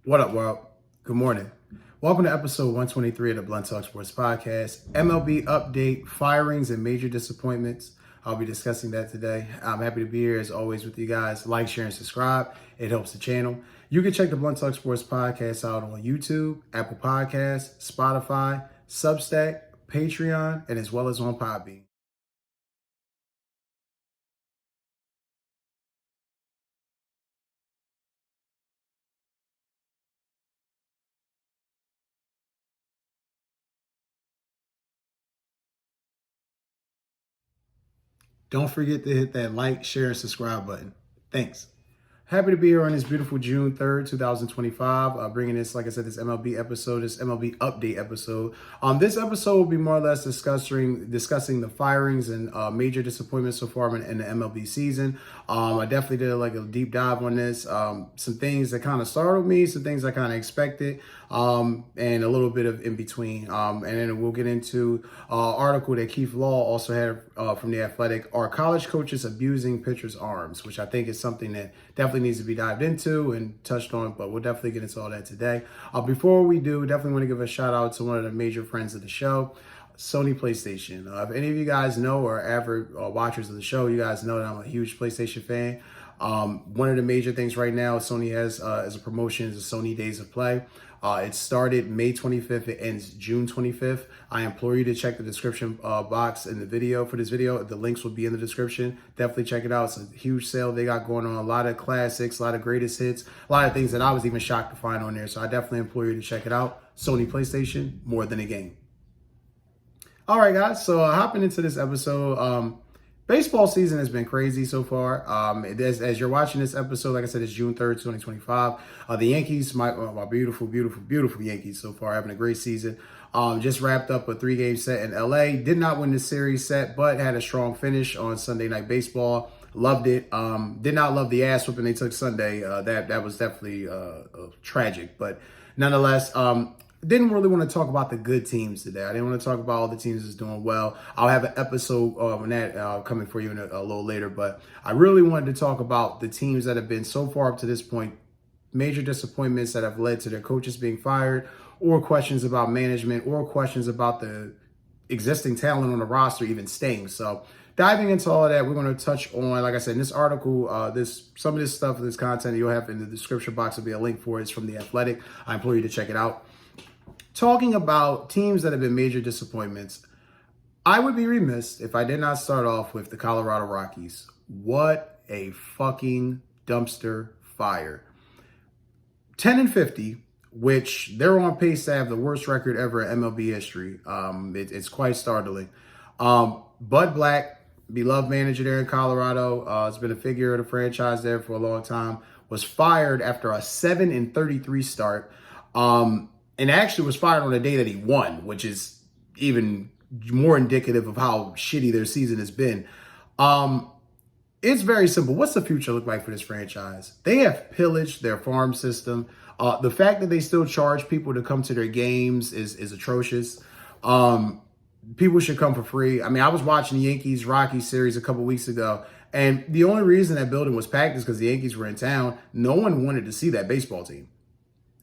What up, world? Good morning. Welcome to episode 123 of the Blunt Talk Sports Podcast. MLB update, firings, and major disappointments. I'll be discussing that today. I'm happy to be here as always with you guys. Like, share, and subscribe. It helps the channel. You can check the Blunt Talk Sports Podcast out on YouTube, Apple Podcasts, Spotify, Substack, Patreon, and as well as on Podbean. Don't forget to hit that like, share, and subscribe button. Thanks. Happy to be here on this beautiful June 3rd, 2025. Bringing this, like I said, this MLB episode, this MLB update episode. This episode will be more or less discussing the firings and major disappointments so far in the MLB season. I definitely did a deep dive on this. Some things that kind of startled me, some things I kind of expected, and a little bit of in between. And then we'll get into an article that Keith Law also had from The Athletic. Are college coaches abusing pitchers' arms? Which I think is something that definitely needs to be dived into and touched on, but we'll definitely get into all that today. Before we do, definitely want to give a shout out to one of the major friends of the show, Sony PlayStation. If any of you guys know or avid watchers of the show, you guys know that I'm a huge PlayStation fan. One of the major things right now Sony has as a promotion is the Sony Days of Play. It started May 25th. It ends June 25th. I implore you to check the description box in the video for this video. The links will be in the description. Definitely check it out. It's a huge sale they got going on. A lot of classics, a lot of greatest hits, a lot of things that I was even shocked to find on there. So I definitely implore you to check it out. Sony PlayStation, more than a game. All right, guys. So hopping into this episode, baseball season has been crazy so far. As you're watching this episode, like I said, it's June 3rd, 2025. The Yankees, my beautiful, beautiful, beautiful Yankees so far, having a great season. Just wrapped up a 3-game set in LA. Did not win the series set, but had a strong finish on Sunday Night Baseball. Loved it. Did not love the ass whooping they took Sunday. That was definitely tragic, but nonetheless, didn't really want to talk about the good teams today. I didn't want to talk about all the teams that's doing well. I'll have an episode on that coming for you in a little later, but I really wanted to talk about the teams that have been so far up to this point, major disappointments that have led to their coaches being fired, or questions about management, or questions about the existing talent on the roster even staying. So diving into all of that, we're going to touch on, like I said, in this article, some of this stuff, this content that you'll have in the description box will be a link for it. It's from The Athletic. I implore you to check it out. Talking about teams that have been major disappointments, I would be remiss if I did not start off with the Colorado Rockies. What a fucking dumpster fire. 10-50, which they're on pace to have the worst record ever in MLB history. It's quite startling. Bud Black, beloved manager there in Colorado, has been a figure of the franchise there for a long time, was fired after a 7-33 start. And actually was fired on the day that he won, which is even more indicative of how shitty their season has been. It's very simple. What's the future look like for this franchise? They have pillaged their farm system. The fact that they still charge people to come to their games is atrocious. People should come for free. I mean, I was watching the Yankees-Rockies series a couple weeks ago, and the only reason that building was packed is because the Yankees were in town. No one wanted to see that baseball team.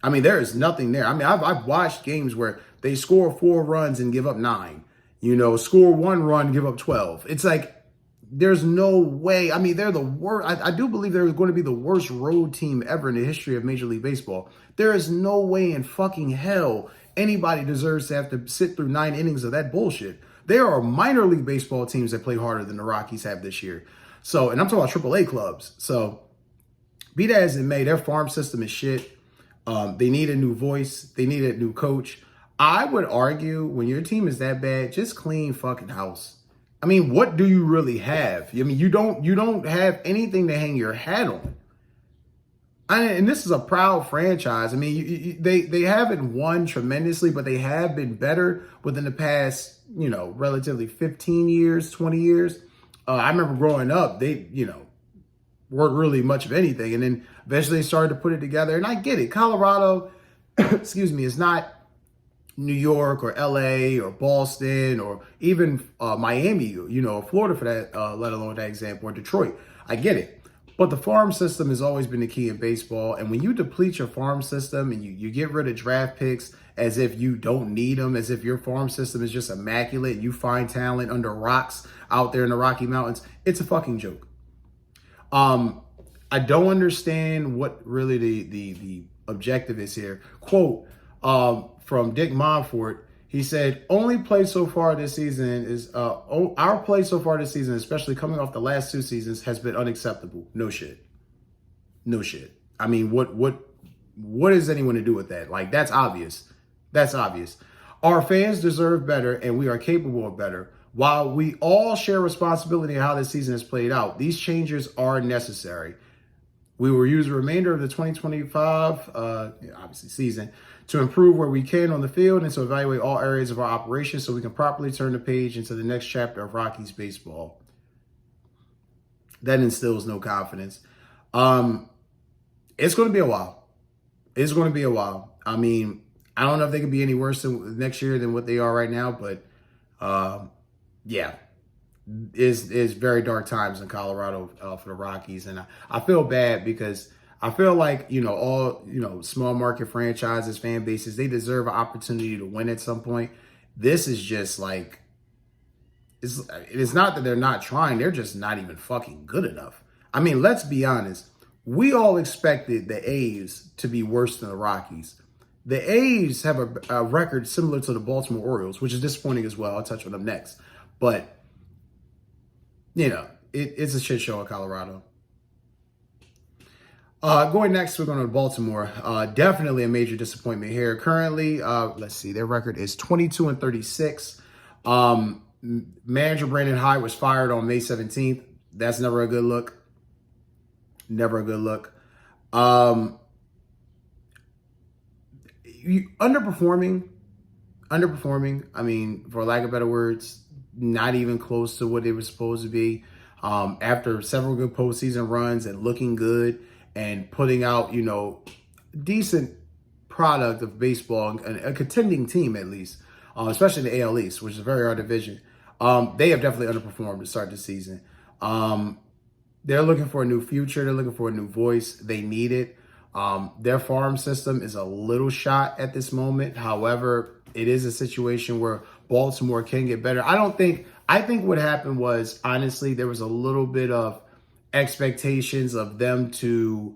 I mean, there is nothing there. I mean, I've watched games where they score 4 runs and give up 9. Score 1 run, give up 12. It's like, there's no way. I mean, they're the worst. I do believe they're going to be the worst road team ever in the history of Major League Baseball. There is no way in fucking hell anybody deserves to have to sit through 9 innings of that bullshit. There are minor league baseball teams that play harder than the Rockies have this year. So, and I'm talking about AAA clubs. So, be that as it may, their farm system is shit. They need a new voice. They need a new coach. I would argue when your team is that bad, just clean fucking house. I mean, what do you really have? I mean, you don't have anything to hang your hat on. And this is a proud franchise. I mean, they haven't won tremendously, but they have been better within the past, relatively 15 years, 20 years. I remember growing up, they, weren't really much of anything. And then eventually they started to put it together. And I get it. Colorado, excuse me, is not New York or LA or Boston or even Miami, Florida for that, let alone that example, or Detroit. I get it. But the farm system has always been the key in baseball. And when you deplete your farm system and you get rid of draft picks as if you don't need them, as if your farm system is just immaculate, you find talent under rocks out there in the Rocky Mountains, it's a fucking joke. I don't understand what really the objective is here. Quote from Dick Monfort. He said, only play so far this season is, our play so far this season, especially coming off the last 2 seasons, has been unacceptable. No shit. No shit. I mean, what is anyone to do with that? Like, that's obvious. That's obvious. Our fans deserve better, and we are capable of better. While we all share responsibility in how this season has played out, these changes are necessary. We will use the remainder of the 2025, obviously, season to improve where we can on the field and to evaluate all areas of our operation so we can properly turn the page into the next chapter of Rockies baseball. That instills no confidence. It's going to be a while. It's going to be a while. I mean, I don't know if they could be any worse next year than what they are right now, but yeah. Is very dark times in Colorado for the Rockies. And I feel bad because I feel like, all, small market franchises, fan bases, they deserve an opportunity to win at some point. This is just like, it's not that they're not trying. They're just not even fucking good enough. I mean, let's be honest. We all expected the A's to be worse than the Rockies. The A's have a record similar to the Baltimore Orioles, which is disappointing as well. I'll touch on them next. But it's a shit show in Colorado. Going next, we're going to Baltimore. Definitely a major disappointment here. Currently, let's see, their record is 22-36. Manager Brandon Hyde was fired on May 17th. That's never a good look. Never a good look. Underperforming. I mean, for lack of better words, not even close to what they were supposed to be. After several good postseason runs and looking good and putting out, decent product of baseball and a contending team at least, especially the AL East, which is a very hard division. They have definitely underperformed to start the season. They're looking for a new future. They're looking for a new voice. They need it. Their farm system is a little shot at this moment. However, it is a situation where Baltimore can get better. I think what happened was, honestly, there was a little bit of expectations of them to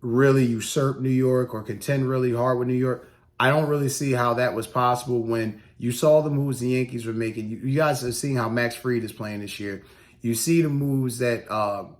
really usurp New York or contend really hard with New York. I don't really see how that was possible when you saw the moves the Yankees were making. You guys are seeing how Max Fried is playing this year. You see the moves that, and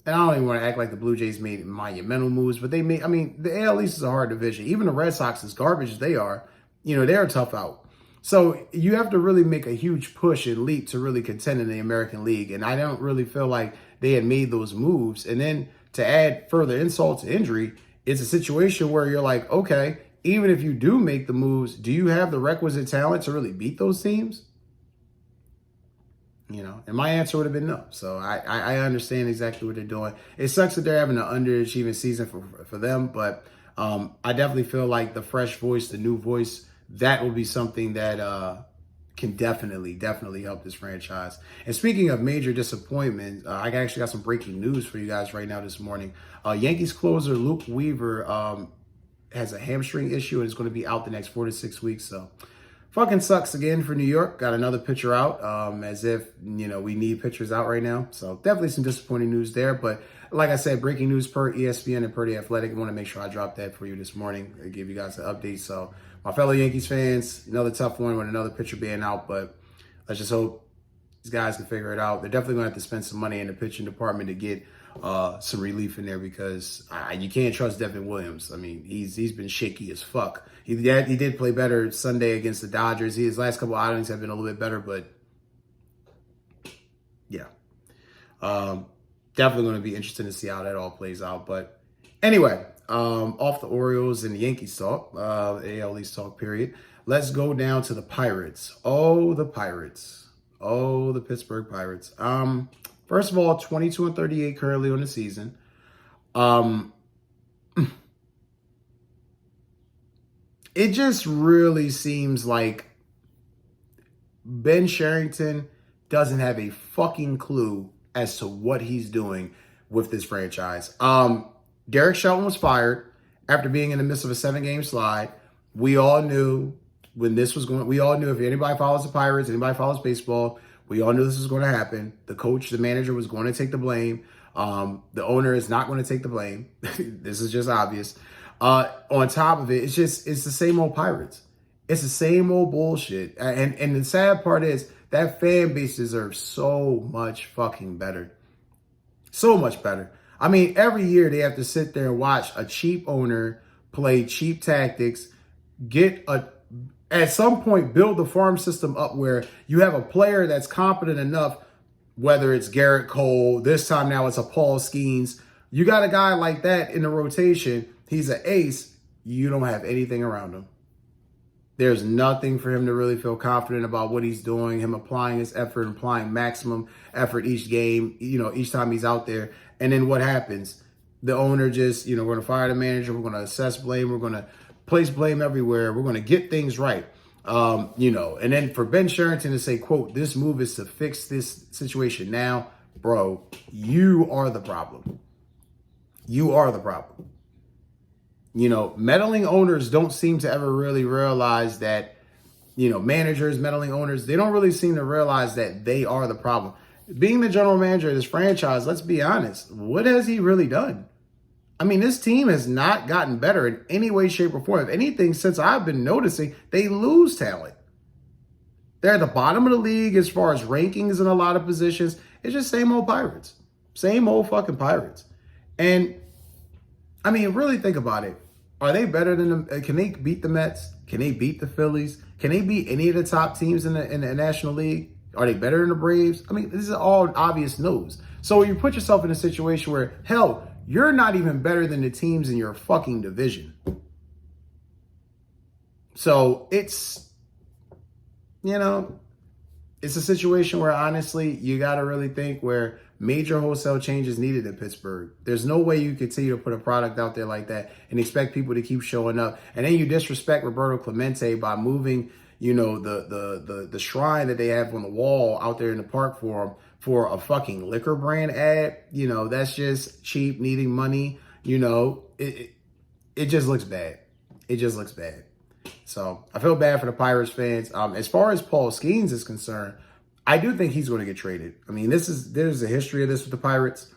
I don't even want to act like the Blue Jays made monumental moves, but they made, the AL East is a hard division. Even the Red Sox, as garbage as they are, they're a tough out. So you have to really make a huge push and leap to really contend in the American League. And I don't really feel like they had made those moves. And then to add further insult to injury, it's a situation where you're like, okay, even if you do make the moves, do you have the requisite talent to really beat those teams? And my answer would have been no. So I understand exactly what they're doing. It sucks that they're having an underachieving season for them, but I definitely feel like the fresh voice, the new voice, that will be something that can definitely help this franchise. And speaking of major disappointment, I actually got some breaking news for you guys right now this morning. Yankees closer Luke Weaver has a hamstring issue and is going to be out the next 4 to 6 weeks. So fucking sucks again for New York. Got another pitcher out, as if, we need pitchers out right now. So definitely some disappointing news there. But like I said, breaking news per ESPN and per The Athletic. I want to make sure I dropped that for you this morning. I give you guys an update. So my fellow Yankees fans, another tough one with another pitcher being out. But let's just hope these guys can figure it out. They're definitely going to have to spend some money in the pitching department to get some relief in there because you can't trust Devin Williams. He's been shaky as fuck. He did play better Sunday against the Dodgers. His last couple of outings have been a little bit better, but yeah. Definitely going to be interesting to see how that all plays out. But anyway, off the Orioles and the Yankees talk, AL East talk period. Let's go down to the Pirates. Oh, the Pirates. Oh, the Pittsburgh Pirates. First of all, 22-38 currently on the season. It just really seems like Ben Sherrington doesn't have a fucking clue as to what he's doing. with this franchise. Derek Shelton was fired after being in the midst of a 7-game slide. We all knew when this was going, we all knew if anybody follows the Pirates, anybody follows baseball, we all knew this was going to happen. The coach, the manager was going to take the blame. The owner is not going to take the blame. This is just obvious. On top of it, it's the same old Pirates. It's the same old bullshit. And the sad part is that fan base deserves so much fucking better. So much better. I mean, every year they have to sit there and watch a cheap owner play cheap tactics, at some point build the farm system up where you have a player that's competent enough, whether it's Garrett Cole, this time now it's a Paul Skeens. You got a guy like that in the rotation. He's an ace. You don't have anything around him. There's nothing for him to really feel confident about what he's doing, him applying his effort, applying maximum effort each game, each time he's out there. And then what happens? The owner just, we're going to fire the manager. We're going to assess blame. We're going to place blame everywhere. We're going to get things right. And then for Ben Cherington to say, quote, this move is to fix this situation now, bro, you are the problem. You are the problem. Meddling owners don't seem to ever really realize that, managers, meddling owners, they don't really seem to realize that they are the problem. Being the general manager of this franchise, let's be honest, what has he really done? I mean, this team has not gotten better in any way, shape, or form. If anything, since I've been noticing, they lose talent. They're at the bottom of the league as far as rankings in a lot of positions. It's just same old Pirates. Same old fucking Pirates. And, I mean, really think about it. Are they better than them? Can they beat the Mets? Can they beat the Phillies? Can they beat any of the top teams in the National League? Are they better than the Braves? I mean, this is all obvious no's. So you put yourself in a situation where, hell, you're not even better than the teams in your fucking division. So it's, it's a situation where honestly, you got to really think where major wholesale changes needed in Pittsburgh. There's no way you continue to put a product out there like that and expect people to keep showing up. And then you disrespect Roberto Clemente by moving, the shrine that they have on the wall out there in the park for him for a fucking liquor brand ad. That's just cheap, needing money. It just looks bad. It just looks bad. So I feel bad for the Pirates fans. As far as Paul Skeens is concerned, I do think he's going to get traded. I mean, there's a history of this with the Pirates.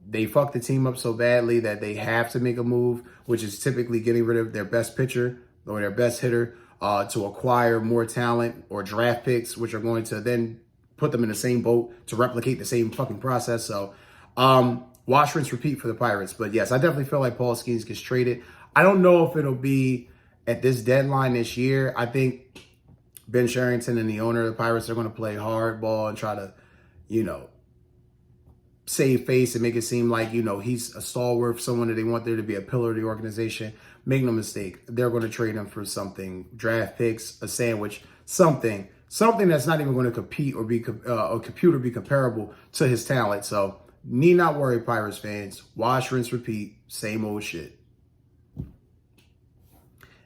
They fucked the team up so badly that they have to make a move, which is typically getting rid of their best pitcher or their best hitter to acquire more talent or draft picks, which are going to then put them in the same boat to replicate the same fucking process. So wash, rinse, repeat for the Pirates. But yes, I definitely feel like Paul Skeens gets traded. I don't know if it'll be at this deadline this year. I think Ben Cherington and the owner of the Pirates are going to play hardball and try to, save face and make it seem like, he's a stalwart, someone that they want there to be a pillar of the organization. Make no mistake, they're going to trade him for something, draft picks, a sandwich, something that's not even going to compete or be comparable to his talent. So need not worry, Pirates fans. Wash, rinse, repeat, same old shit.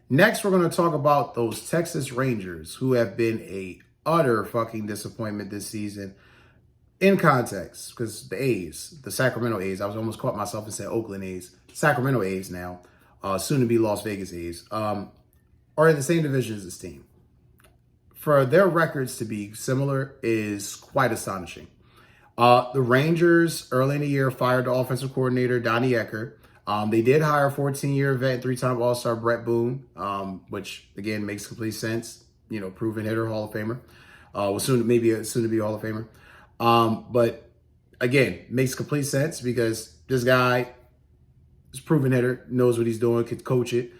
Next, we're going to talk about those Texas Rangers who have been a utter fucking disappointment this season. In context, because the Sacramento A's, I was almost caught myself and said Oakland A's, Sacramento A's now, soon to be Las Vegas A's, are in the same division as this team. For their records to be similar is quite astonishing. The Rangers early in the year fired the offensive coordinator, Donnie Ecker. They did hire a 14-year vet, 3-time All-Star Brett Boone, which again makes complete sense. Proven hitter, Hall of Famer. Soon to be Hall of Famer. But again, makes complete sense because this guy is a proven hitter, knows what he's doing, could coach it.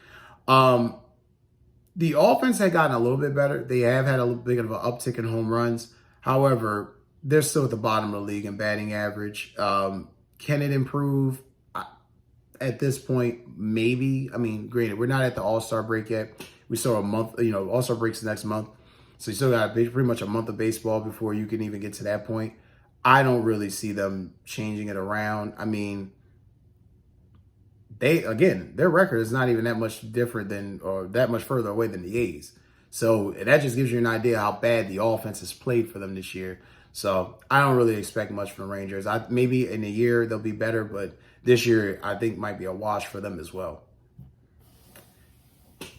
The offense had gotten a little bit better. They have had a little bit of an uptick in home runs. However, they're still at the bottom of the league in batting average. Can it improve? At this point, maybe. I mean, granted, we're not at the All-Star break yet. We still have a month, All-Star break's next month. So you still got pretty much a month of baseball before you can even get to that point. I don't really see them changing it around. I mean, their record is not even that much different than, or that much further away than the A's. So that just gives you an idea how bad the offense has played for them this year. So I don't really expect much from the Rangers. Maybe in a year they'll be better, but this year I think might be a wash for them as well.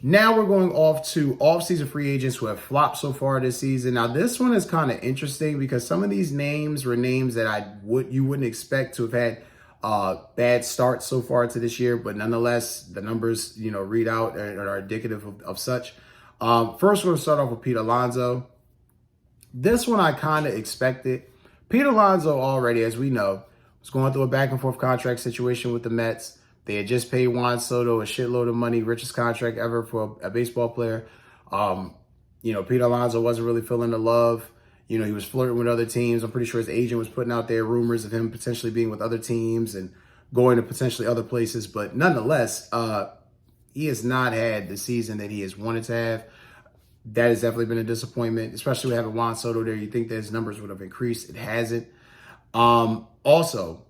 Now we're going off to off-season free agents who have flopped so far this season. Now this one is kind of interesting because some of these names were names that you wouldn't expect to have had bad starts so far to this year, but nonetheless the numbers read out and are indicative of such. First, we're going to start off with Petealonso. This one I kind of expected. Petealonso already, as we know, was going through a back and forth contract situation with the Mets. They had just paid Juansoto a shitload of money, richest contract ever for a baseball player. Petealonso wasn't really feeling the love. He was flirting with other teams. I'm pretty sure his agent was putting out there rumors of him potentially being with other teams and going to potentially other places. But nonetheless, he has not had the season that he has wanted to have. That has definitely been a disappointment, especially with having Juansoto there. You think that his numbers would have increased. It hasn't. Also,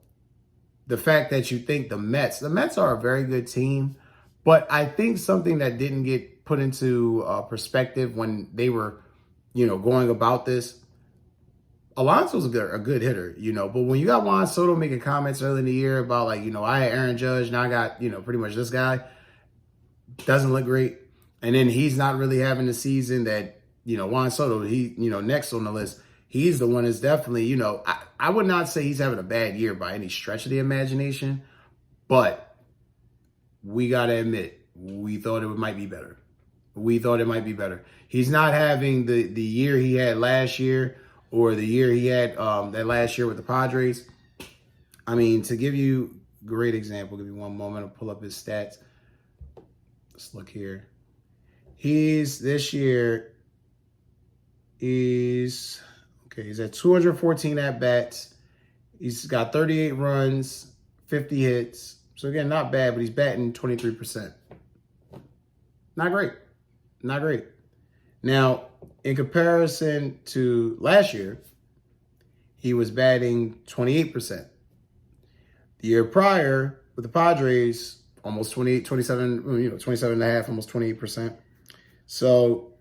the fact that you think the Mets are a very good team, but I think something that didn't get put into perspective when they were, going about this, Alonso's a good hitter, but when you got Juan Soto making comments early in the year about I had Aaron Judge, now I got, pretty much this guy, doesn't look great. And then he's not really having the season that, Juan Soto, he, next on the list. He's the one that's definitely, I would not say he's having a bad year by any stretch of the imagination, but we got to admit, we thought it might be better. He's not having the year he had last year or the year he had that last year with the Padres. I mean, to give you a great example, give me one moment, I'll pull up his stats. Let's look here. This year, he's at 214 at-bats. He's got 38 runs, 50 hits. So, again, not bad, but he's batting 23%. Not great. Now, in comparison to last year, he was batting 28%. The year prior, with the Padres, almost 27 and a half, almost 28%. So,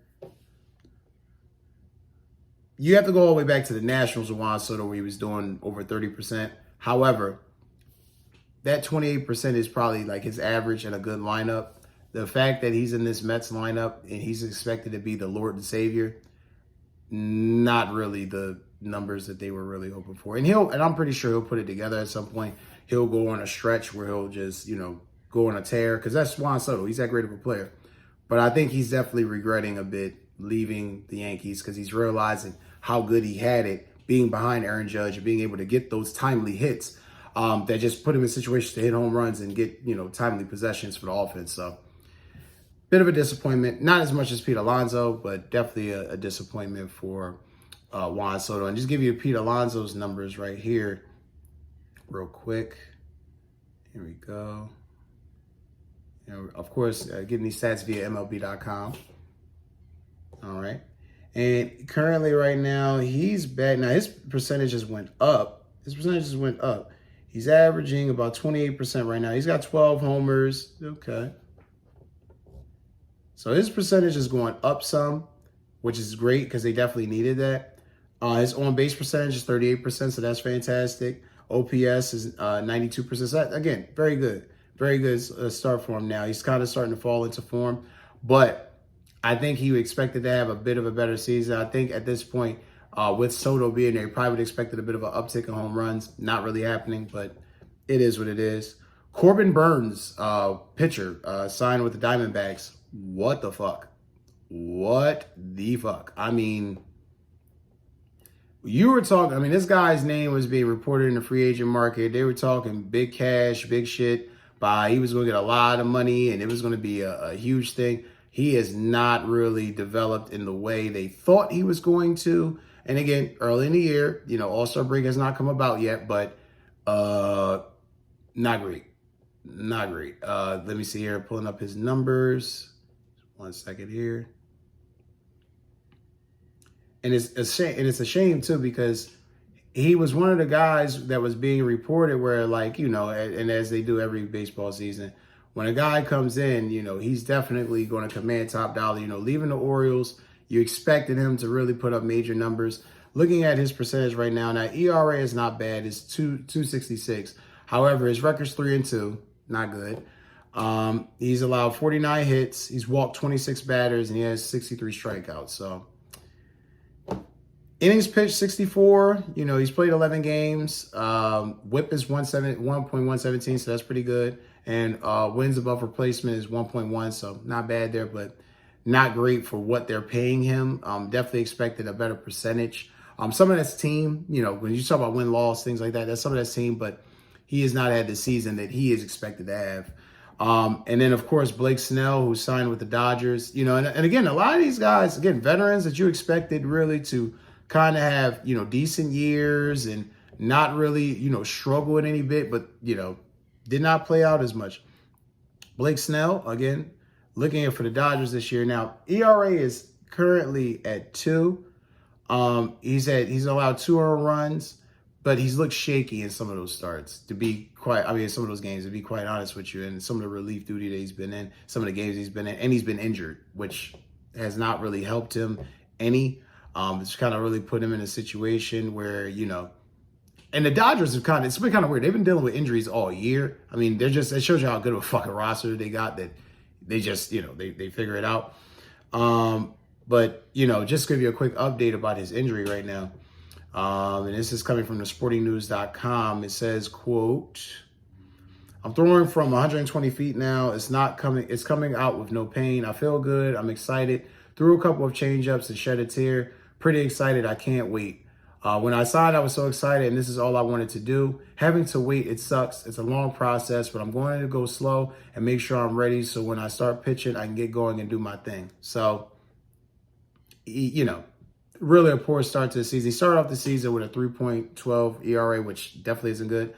you have to go all the way back to the Nationals with Juan Soto where he was doing over 30%. However, that 28% is probably his average in a good lineup. The fact that he's in this Mets lineup and he's expected to be the Lord and Savior, not really the numbers that they were really hoping for. And I'm pretty sure he'll put it together at some point. He'll go on a stretch where he'll just, go on a tear because that's Juan Soto. He's that great of a player. But I think he's definitely regretting a bit leaving the Yankees because he's realizing how good he had it being behind Aaron Judge and being able to get those timely hits that just put him in situations to hit home runs and get, timely possessions for the offense. So, bit of a disappointment. Not as much as Petealonso, but definitely a disappointment for Juan Soto. And just give you Petealonso's numbers right here real quick. Here we go. Of course, getting these stats via MLB.com. All right. And currently right now, he's batting. Now, his percentages went up. He's averaging about 28% right now. He's got 12 homers. Okay. So his percentage is going up some, which is great because they definitely needed that. His on-base percentage is 38%, so that's fantastic. OPS is 92%. So that, again, very good. Very good start for him now. He's kind of starting to fall into form. But I think he expected to have a bit of a better season. I think at this point, with Soto being there, he probably would have expected a bit of an uptick in home runs. Not really happening, but it is what it is. Corbinburnes, pitcher, signed with the Diamondbacks. What the fuck? I mean, you were talking, this guy's name was being reported in the free agent market. They were talking big cash, big shit. He was going to get a lot of money and it was going to be a huge thing. He has not really developed in the way they thought he was going to. And again, early in the year, All-Star break has not come about yet, but not great. Let me see here, pulling up his numbers. 1 second here. And it's a shame too, because he was one of the guys that was being reported where, and as they do every baseball season, when a guy comes in, he's definitely going to command top dollar. Leaving the Orioles, you expected him to really put up major numbers. looking at his percentage right now, ERA is not bad. It's 2.66. However, his record's 3-2, not good. He's allowed 49 hits. He's walked 26 batters, and he has 63 strikeouts. So innings pitched 64. He's played 11 games. WHIP is 1.117, so that's pretty good. And wins above replacement is 1.1, so not bad there, but not great for what they're paying him. Definitely expected a better percentage. Some of that's team, when you talk about win-loss, things like that, that's some of that's team, but he has not had the season that he is expected to have. And then, of course, Blakesnell, who signed with the Dodgers. And again, a lot of these guys, again, veterans that you expected really to kind of have, decent years and not really, struggle in any bit, but, did not play out as much. Blakesnell, again, looking at for the Dodgers this year. Now, ERA is currently at 2. He's allowed 2 earned runs, but he's looked shaky in some of those starts, in some of those games, to be quite honest with you, and some of the relief duty that he's been in, some of the games he's been in, and he's been injured, which has not really helped him any. It's kind of really put him in a situation where, and the Dodgers have it's been kind of weird. They've been dealing with injuries all year. I mean, it shows you how good of a fucking roster they got, that they just, they figure it out. But, just give you a quick update about his injury right now. And this is coming from the sportingnews.com. It says, quote, "I'm throwing from 120 feet now. It's coming out with no pain. I feel good. I'm excited. Threw a couple of changeups and shed a tear. Pretty excited. I can't wait. When I signed, I was so excited, and this is all I wanted to do. Having to wait, it sucks. It's a long process, but I'm going to go slow and make sure I'm ready so when I start pitching, I can get going and do my thing." So, really a poor start to the season. He started off the season with a 3.12 ERA, which definitely isn't good.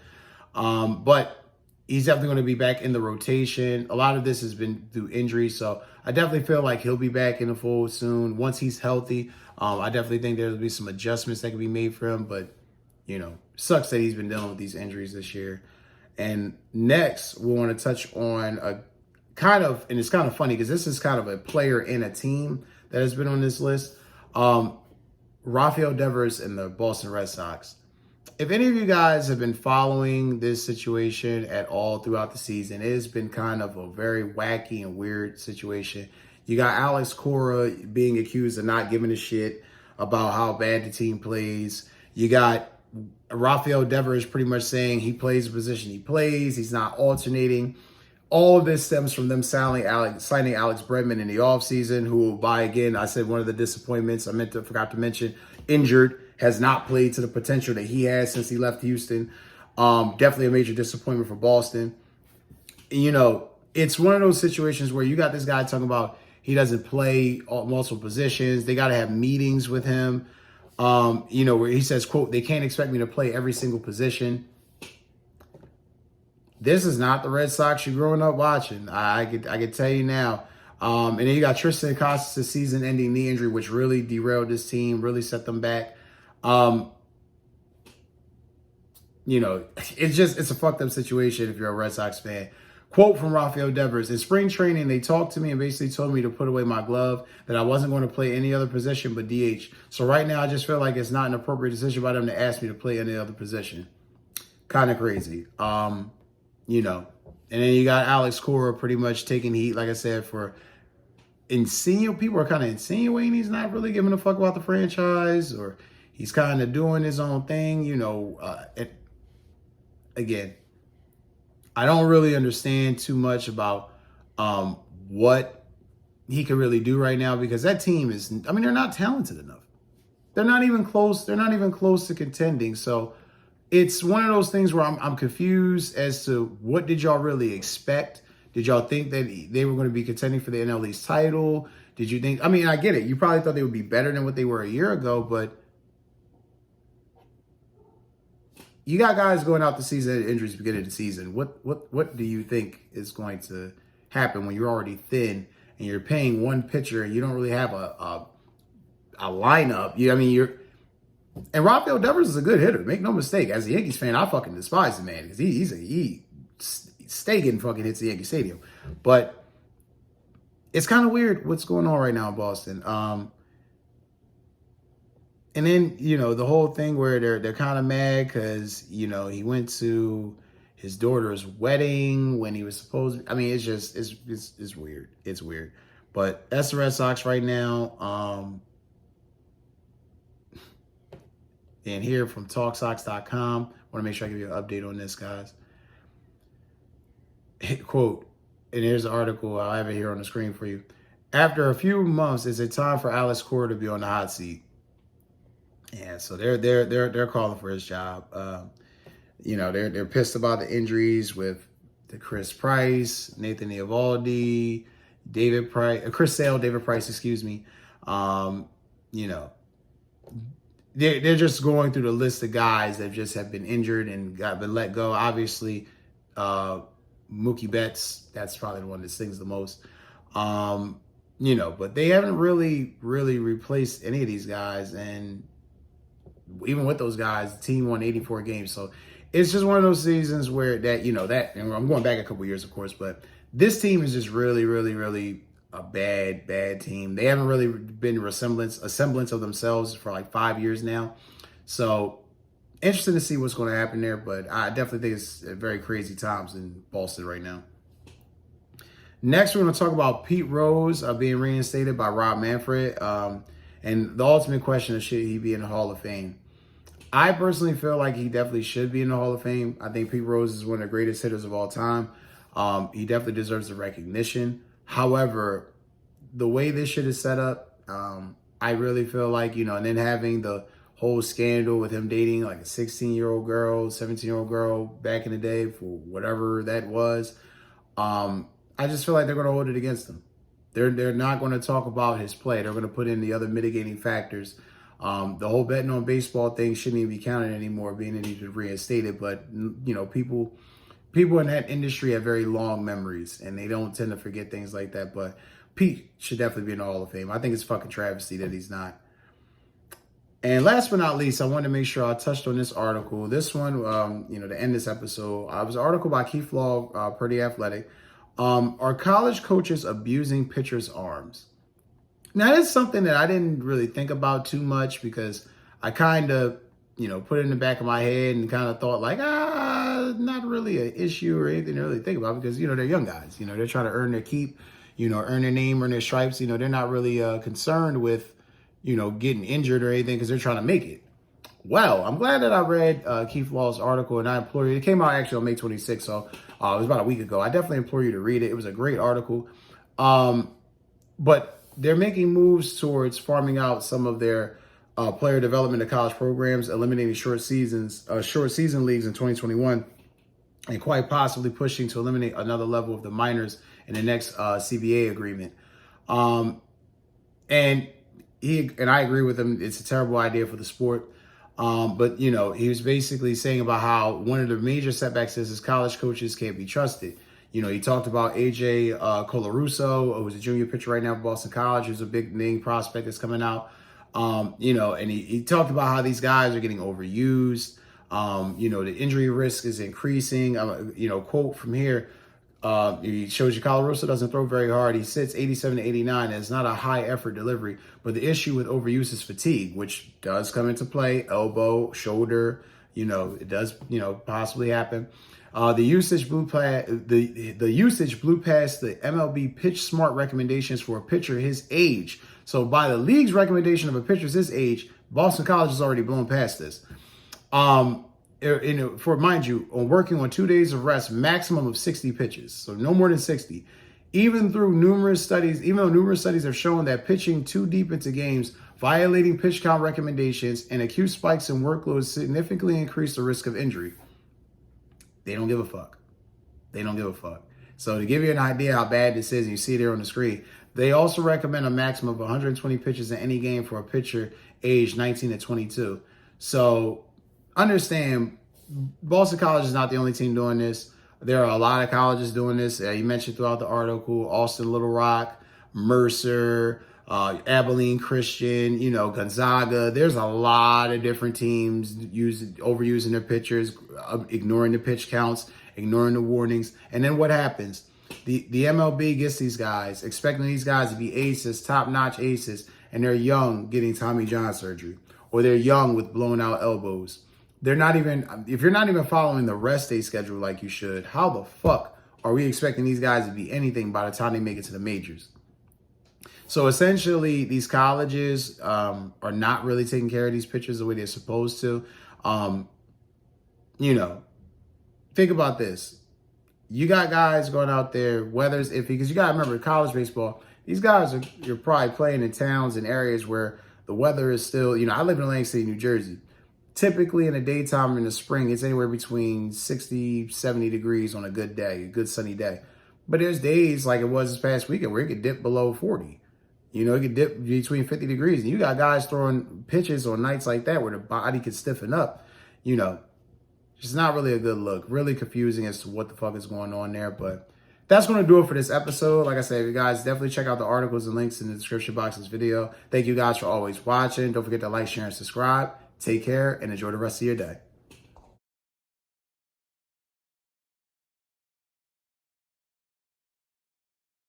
But he's definitely going to be back in the rotation. A lot of this has been through injury, so I definitely feel like he'll be back in the fold soon once he's healthy. I definitely think there'll be some adjustments that can be made for him, but, sucks that he's been dealing with these injuries this year. And next, we want to touch on and it's kind of funny because this is kind of a player in a team that has been on this list. Rafaeldevers and the Boston Red Sox. If any of you guys have been following this situation at all throughout the season, it has been kind of a very wacky and weird situation. You got Alex Cora being accused of not giving a shit about how bad the team plays. You got Rafaeldevers pretty much saying he plays the position he plays. He's not alternating. All of this stems from them signing alexbregman in the offseason, who, I said one of the disappointments, forgot to mention, injured, has not played to the potential that he has since he left Houston. Definitely a major disappointment for Boston. It's one of those situations where you got this guy talking about he doesn't play multiple positions. They got to have meetings with him, where he says, quote, "They can't expect me to play every single position." This is not the Red Sox you're growing up watching. I could tell you now. And then you got Tristan Costas' season-ending knee injury, which really derailed this team, really set them back. It's a fucked up situation if you're a Red Sox fan. Quote from Rafaeldevers: "In spring training, they talked to me and basically told me to put away my glove, that I wasn't going to play any other position but DH. So right now, I just feel like it's not an appropriate decision by them to ask me to play any other position." Kind of crazy. And then you got Alex Cora pretty much taking heat, like I said, for people are kind of insinuating he's not really giving a fuck about the franchise, or he's kind of doing his own thing. Again, I don't really understand too much about what he could really do right now, because that team they're not talented enough. They're not even close. They're not even close to contending. So it's one of those things where I'm confused as to what did y'all really expect? Did y'all think that they were going to be contending for the NL East title? Did you think, I get it. You probably thought they would be better than what they were a year ago, but you got guys going out the season at injuries beginning of the season. What do you think is going to happen when you're already thin and you're paying one pitcher and you don't really have a lineup? And Rafaeldevers is a good hitter. Make no mistake. As a Yankees fan, I fucking despise the man because he stay getting fucking hits at Yankee Stadium. But it's kind of weird what's going on right now in Boston. And then, you know, the whole thing where they're kind of mad because, you know, he went to his daughter's wedding when he was supposed to. I mean, it's just, it's weird. It's weird. But that's the Red Sox right now. And here from TalkSox.com, want to make sure I give you an update on this, guys. Quote, and here's the article. I have it here on the screen for you. After a few months, is it time for Alex Cora to be on the hot seat? Yeah, so they're calling for his job. You know, they're pissed about the injuries with the Chris Price, Nathan Eovaldi, David Price, Chris Sale, David Price, excuse me. You know, they're just going through the list of guys that just have been injured and been let go. Obviously, Mookie Betts, that's probably the one that stings the most. You know, but they haven't really replaced any of these guys, and even with those guys, the team won 84 games. So it's just one of those seasons where that, you know, that, and I'm going back a couple years, of course, but this team is just really a bad team. They haven't really been a semblance of themselves for like 5 years now. So interesting to see what's going to happen there, but I definitely think it's very crazy times in Boston right now. Next, we're going to talk about Pete Rose being reinstated by Rob Manfred. And the ultimate question is, should he be in the Hall of Fame? I personally feel like he definitely should be in the Hall of Fame. I think Pete Rose is one of the greatest hitters of all time. He definitely deserves the recognition. However, the way this shit is set up, I really feel like, you know, and then having the whole scandal with him dating like a 16-year-old girl, 17-year-old girl back in the day for whatever that was, I just feel like they're going to hold it against him. They're not going to talk about his play. They're going to put in the other mitigating factors. The whole betting on baseball thing shouldn't even be counted anymore, being that he's been reinstated. But, you know, people in that industry have very long memories, and they don't tend to forget things like that. But Pete should definitely be in the Hall of Fame. I think it's fucking travesty that he's not. And last but not least, I wanted to make sure I touched on this article. This one, you know, to end this episode, it was an article by Keith Law, per The Athletic. Are college coaches abusing pitchers' arms? Now, that's something that I didn't really think about too much because I kind of, you know, put it in the back of my head and kind of thought like, not really an issue or anything to really think about because, you know, they're young guys. You know, they're trying to earn their keep, you know, earn their name, earn their stripes. You know, they're not really concerned with, you know, getting injured or anything because they're trying to make it. Well, I'm glad that I read Keith Law's article, and I implore you. It came out actually on May 26th, so it was about a week ago. I definitely implore you to read it. It was a great article. But they're making moves towards farming out some of their player development of college programs, eliminating short season leagues in 2021, and quite possibly pushing to eliminate another level of the minors in the next CBA agreement. And I agree with him. It's a terrible idea for the sport. But, you know, he was basically saying about how one of the major setbacks is college coaches can't be trusted. You know, he talked about AJ Colarusso, who's a junior pitcher right now at Boston College, who's a big name prospect that's coming out. You know, and he talked about how these guys are getting overused. You know, the injury risk is increasing. You know, quote from here. He shows you Colarusso doesn't throw very hard. He sits 87 to 89. And it's not a high effort delivery. But the issue with overuse is fatigue, which does come into play. Elbow, shoulder, you know, it does, you know, possibly happen. The usage blew past the MLB pitch smart recommendations for a pitcher his age. So by the league's recommendation of a pitcher's his age, Boston College has already blown past this. For mind you, on working on 2 days of rest, maximum of 60 pitches, so no more than 60. Even though numerous studies have shown that pitching too deep into games, violating pitch count recommendations, and acute spikes in workload significantly increase the risk of injury. They don't give a fuck. They don't give a fuck. So to give you an idea how bad this is, and you see it there on the screen, they also recommend a maximum of 120 pitches in any game for a pitcher aged 19 to 22. So understand, Boston College is not the only team doing this. There are a lot of colleges doing this. You mentioned throughout the article, Austin Little Rock, Mercer, Abilene Christian, you know, Gonzaga. There's a lot of different teams overusing their pitchers, ignoring the pitch counts, ignoring the warnings. And then what happens? The MLB gets these guys, expecting these guys to be aces, top-notch aces, and they're young getting Tommy John surgery. or they're young with blown out elbows. They're not even, if you're not even following the rest day schedule like you should, how the fuck are we expecting these guys to be anything by the time they make it to the majors? So essentially, these colleges are not really taking care of these pitchers the way they're supposed to. You know, think about this. You got guys going out there, weather's iffy, because you got to remember, college baseball, these guys you're probably playing in towns and areas where the weather is still, I live in Atlantic City, New Jersey. Typically in the daytime in the spring, it's anywhere between 60, 70 degrees on a good day, a good sunny day. But there's days like it was this past weekend where it could dip below 40. It could dip between 50 degrees. And you got guys throwing pitches on nights like that where the body could stiffen up. It's not really a good look. Really confusing as to what the fuck is going on there. But that's going to do it for this episode. Like I said, you guys definitely check out the articles and links in the description box of this video. Thank you guys for always watching. Don't forget to like, share, and subscribe. Take care and enjoy the rest of your day.